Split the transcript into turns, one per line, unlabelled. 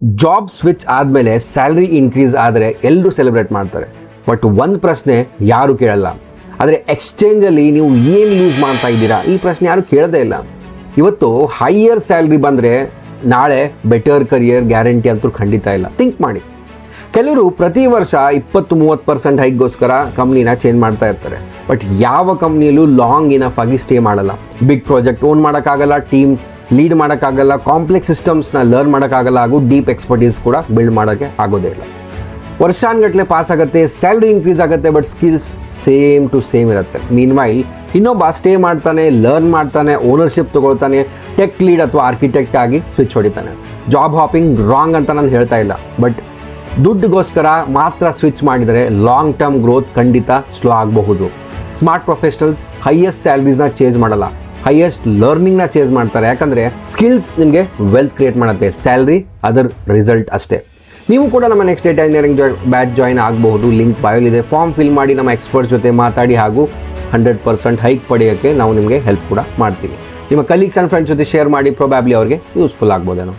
Job switch ಆದಮೇಲೆ salary increase ಆದರೆ ಎಲ್ಲರೂ ಸೆಲೆಬ್ರೇಟ್ ಮಾಡ್ತಾರೆ. ಬಟ್ ಒಂದು ಪ್ರಶ್ನೆ ಯಾರು ಕೇಳಲ್ಲ, ಆದರೆ ಎಕ್ಸ್ಚೇಂಜಲ್ಲಿ ನೀವು ಏನು ಯೂಸ್ ಮಾಡ್ತಾ ಇದ್ದೀರಾ ಈ ಪ್ರಶ್ನೆ ಯಾರು ಕೇಳೋದೇ ಇಲ್ಲ. ಇವತ್ತು ಹೈಯರ್ ಸ್ಯಾಲ್ರಿ ಬಂದರೆ ನಾಳೆ ಬೆಟರ್ ಕರಿಯರ್ ಗ್ಯಾರಂಟಿ ಅಂತೂ ಖಂಡಿತ ಇಲ್ಲ. ಥಿಂಕ್ ಮಾಡಿ, ಕೆಲವರು ಪ್ರತಿ ವರ್ಷ 20-30% ಹೈಕ್ಗೋಸ್ಕರ ಕಂಪ್ನಿನ ಚೇಂಜ್ ಮಾಡ್ತಾ ಇರ್ತಾರೆ. ಬಟ್ ಯಾವ ಕಂಪ್ನಿಯಲ್ಲೂ ಲಾಂಗ್ ಇನಫ್ ಆಗಿ ಸ್ಟೇ ಮಾಡಲ್ಲ. ಬಿಗ್ ಪ್ರಾಜೆಕ್ಟ್ ಓನ್ ಮಾಡೋಕ್ಕಾಗಲ್ಲ, ಟೀಮ್ ಲೀಡ್ ಮಾಡೋಕ್ಕಾಗಲ್ಲ, ಕಾಂಪ್ಲೆಕ್ಸ್ ಸಿಸ್ಟಮ್ಸ್ನ ಲರ್ನ್ ಮಾಡೋಕ್ಕಾಗಲ್ಲ, ಹಾಗೂ ಡೀಪ್ ಎಕ್ಸ್ಪರ್ಟೀಸ್ ಕೂಡ ಬಿಲ್ಡ್ ಮಾಡೋಕ್ಕೆ ಆಗೋದೇ ಇಲ್ಲ. ವರ್ಷಾನುಗಟ್ಟಲೆ ಪಾಸ್ ಆಗುತ್ತೆ, ಸ್ಯಾಲ್ರಿ ಇನ್ಕ್ರೀಸ್ ಆಗುತ್ತೆ, but skills same to same ಇರುತ್ತೆ. ಮೀನ್ವೈಲ್ ಇನ್ನೊಬ್ಬ ಸ್ಟೇ ಮಾಡ್ತಾನೆ, ಲರ್ನ್ ಮಾಡ್ತಾನೆ, ಓನರ್ಶಿಪ್ ತೊಗೊಳ್ತಾನೆ, ಟೆಕ್ ಲೀಡ್ ಅಥವಾ ಆರ್ಕಿಟೆಕ್ಟ್ ಆಗಿ ಸ್ವಿಚ್ ಹೊಡಿತಾನೆ. ಜಾಬ್ ಹಾಪಿಂಗ್ ರಾಂಗ್ ಅಂತ ನಾನು ಹೇಳ್ತಾ ಇಲ್ಲ, ಬಟ್ ದುಡ್ಡುಗೋಸ್ಕರ ಮಾತ್ರ ಸ್ವಿಚ್ ಮಾಡಿದರೆ ಲಾಂಗ್ ಟರ್ಮ್ ಗ್ರೋತ್ ಖಂಡಿತ ಸ್ಲೋ ಆಗಬಹುದು. ಸ್ಮಾರ್ಟ್ ಪ್ರೊಫೆಷನಲ್ಸ್ ಹೈಯೆಸ್ಟ್ ಸ್ಯಾಲ್ರೀಸ್ನ ಚೇಂಜ್ ಮಾಡಲ್ಲ, ಹೈಯೆಸ್ಟ್ ಲರ್ನಿಂಗ್ನ ಚೇಂಜ್ ಮಾಡ್ತಾರೆ. ಯಾಕಂದರೆ ಸ್ಕಿಲ್ಸ್ ನಿಮಗೆ ವೆಲ್ತ್ ಕ್ರಿಯೇಟ್ ಮಾಡುತ್ತೆ, ಸ್ಯಾಲ್ರಿ ಅದರ್ ರಿಸಲ್ಟ್ ಅಷ್ಟೇ. ನೀವು ಕೂಡ ನಮ್ಮ next data engineering batch join ಆಗಬಹುದು. ಲಿಂಕ್ ಬಯೋಲಿದೆ. ಫಾರ್ಮ್ ಫಿಲ್ ಮಾಡಿ ನಮ್ಮ ಎಕ್ಸ್ಪರ್ಟ್ಸ್ ಜೊತೆ ಮಾತಾಡಿ ಹಾಗೂ 100% ಹೈಕ್ ಪಡೆಯೋಕ್ಕೆ ನಾವು ನಿಮಗೆ ಹೆಲ್ಪ್ ಕೂಡ ಮಾಡ್ತೀವಿ. ನಿಮ್ಮ ಕಲೀಗ್ಸ್ ಆ್ಯಂಡ್ ಫ್ರೆಂಡ್ಸ್ ಜೊತೆ ಶೇರ್ ಮಾಡಿ, ಪ್ರೊಬ್ಯಾಬ್ಲಿ ಅವ್ರಿಗೆ ಯೂಸ್ಫುಲ್ ಆಗ್ಬೋದೇನೋ.